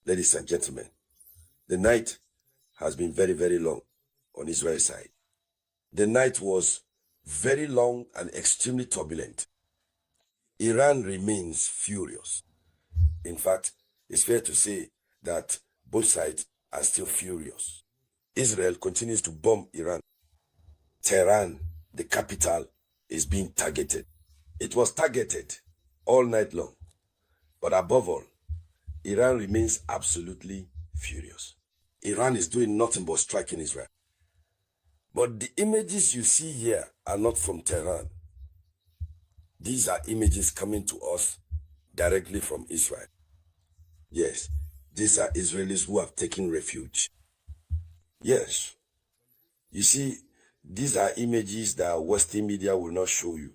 ladies and gentlemen, the night has been very, very long on Israel's side. The night was very long and extremely turbulent. Iran remains furious. In fact, it's fair to say that both sides are still furious. Israel continues to bomb Iran. Tehran, the capital, is being targeted. It was targeted all night long. But above all, Iran remains absolutely furious. Iran is doing nothing but striking Israel. But the images you see here are not from Tehran. These are images coming to us directly from Israel. Yes, these are Israelis who have taken refuge. Yes. You see, these are images that Western media will not show you.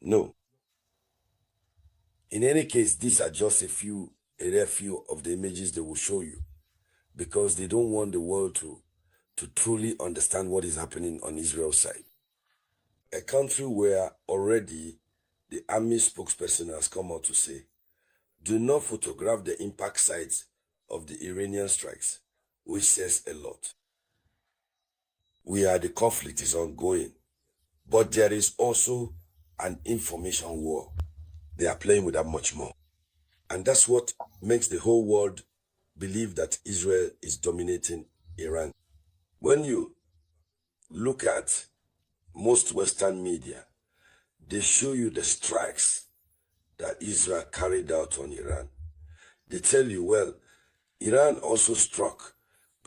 No. In any case, these are just a rare few of the images they will show you, because they don't want the world to truly understand what is happening on Israel's side. A country where already the army spokesperson has come out to say, do not photograph the impact sites of the Iranian strikes, which says a lot. The conflict is ongoing, but there is also an information war. They are playing with that much more. And that's what makes the whole world believe that Israel is dominating Iran. When you look at most Western media, they show you the strikes that Israel carried out on Iran. They tell you, well, Iran also struck,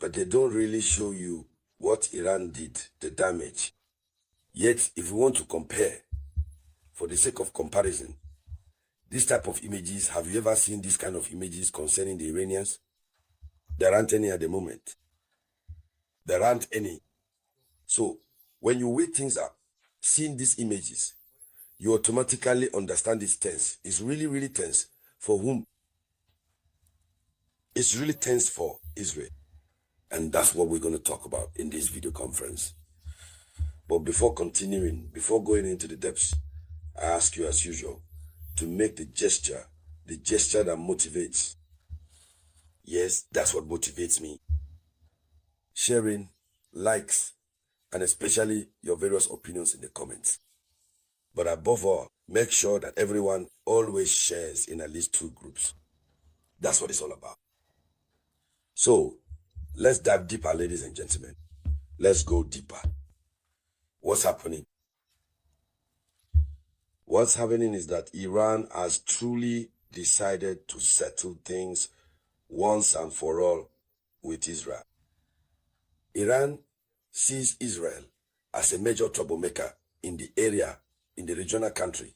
but they don't really show you what Iran did, the damage. Yet, if you want to compare, for the sake of comparison, this type of images, have you ever seen this kind of images concerning the Iranians? There aren't any at the moment. There aren't any. So, when you weigh things up, seeing these images, you automatically understand it's tense. It's really, really tense. For whom? It's really tense for Israel. And that's what we're going to talk about in this video conference. But before continuing, before going into the depths, I ask you as usual to make the gesture that motivates. Yes, that's what motivates me. Sharing, likes, and especially your various opinions in the comments. But above all, make sure that everyone always shares in at least 2 groups. That's what it's all about. So, let's dive deeper, ladies and gentlemen. Let's go deeper. What's happening? What's happening is that Iran has truly decided to settle things once and for all with Israel. Iran sees Israel as a major troublemaker in the area, in the regional country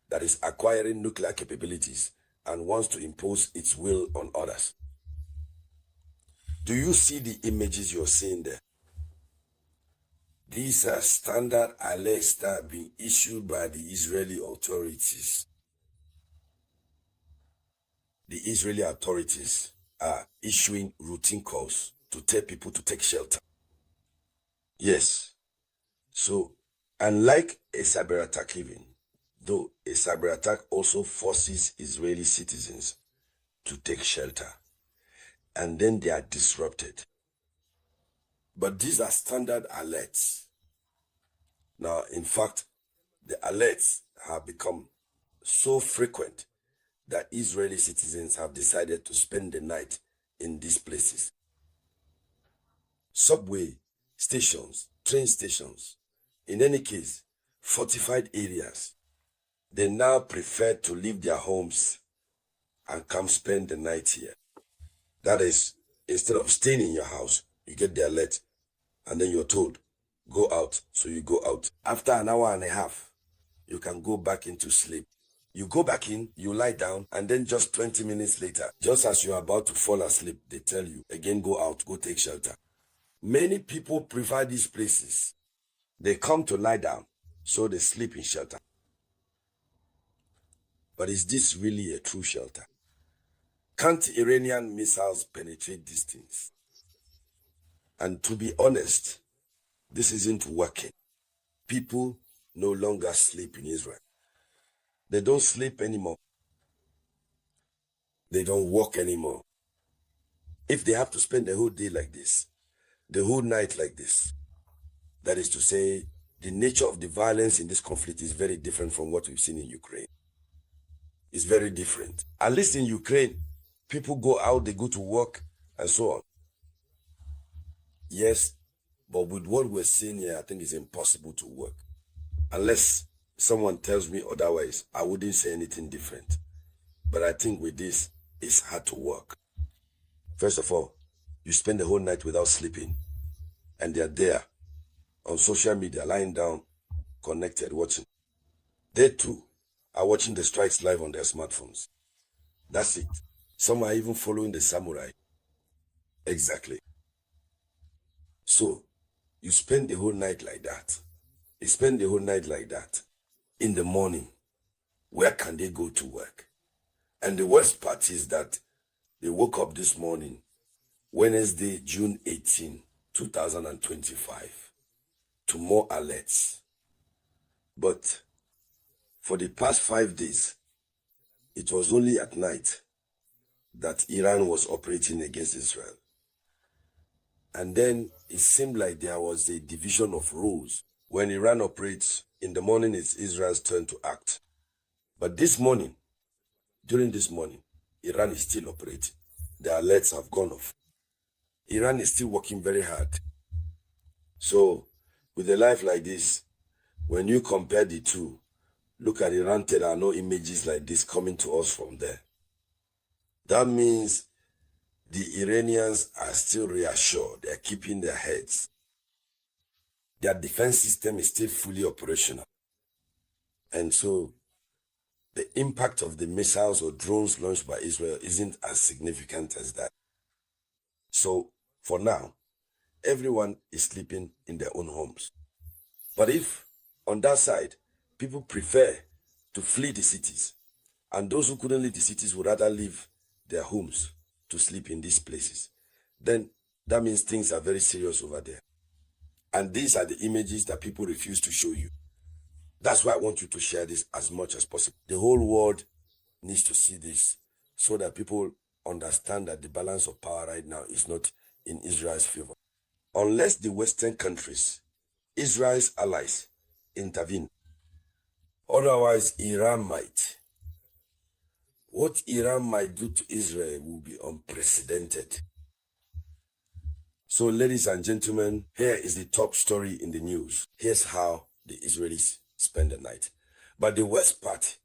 that is acquiring nuclear capabilities and wants to impose its will on others. Do you see the images you're seeing there? These are standard alerts that have been issued by the Israeli authorities. The Israeli authorities are issuing routine calls to tell people to take shelter. Yes. So, unlike a cyber attack even, though a cyber attack also forces Israeli citizens to take shelter, and then they are disrupted. But these are standard alerts. Now, in fact, the alerts have become so frequent that Israeli citizens have decided to spend the night in these places. Subway stations, train stations, in any case, fortified areas, they now prefer to leave their homes and come spend the night here. That is, instead of staying in your house, you get the alert, and then you're told, go out, so you go out. After an hour and a half, you can go back into sleep. You go back in, you lie down, and then just 20 minutes later, just as you're about to fall asleep, they tell you, again, go out, go take shelter. Many people prefer these places. They come to lie down, so they sleep in shelter. But is this really a true shelter? Can't Iranian missiles penetrate these things? And to be honest, this isn't working. People no longer sleep in Israel. They don't sleep anymore. They don't walk anymore. If they have to spend the whole day like this, the whole night like this, that is to say, the nature of the violence in this conflict is very different from what we've seen in Ukraine. It's very different. At least in Ukraine, people go out, they go to work, and so on. Yes, but with what we're seeing here, I think it's impossible to work. Unless someone tells me otherwise, I wouldn't say anything different. But I think with this, it's hard to work. First of all, you spend the whole night without sleeping, and they're there on social media, lying down, connected, watching. They too are watching the strikes live on their smartphones. That's it. Some are even following the samurai. Exactly. So, you spend the whole night like that. You spend the whole night like that. In the morning, where can they go to work? And the worst part is that they woke up this morning, Wednesday, June 18, 2025, to more alerts. But for the past 5 days, it was only at night that Iran was operating against Israel. And then it seemed like there was a division of roles. When Iran operates, in the morning it's Israel's turn to act. But this morning, during this morning, Iran is still operating. The alerts have gone off. Iran is still working very hard. So, with a life like this, when you compare the two, look at Iran, there are no images like this coming to us from there. That means the Iranians are still reassured. They are keeping their heads. Their defense system is still fully operational. And so, the impact of the missiles or drones launched by Israel isn't as significant as that. So, for now, everyone is sleeping in their own homes. But if, on that side, people prefer to flee the cities, and those who couldn't leave the cities would rather leave their homes to sleep in these places, then that means things are very serious over there. And these are the images that people refuse to show you. That's why I want you to share this as much as possible. The whole world needs to see this so that people understand that the balance of power right now is not in Israel's favor. Unless the Western countries, Israel's allies, intervene. Otherwise, Iran might. What Iran might do to Israel will be unprecedented. So, ladies and gentlemen, here is the top story in the news. Here's how the Israelis spend the night. But the worst part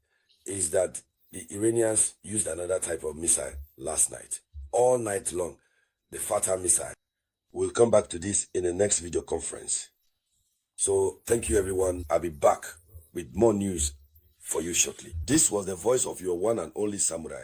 is that the Iranians used another type of missile last night. All night long, the Fatah missile. We'll come back to this in the next video conference. So, thank you everyone. I'll be back with more news for you shortly. This was the voice of your one and only samurai.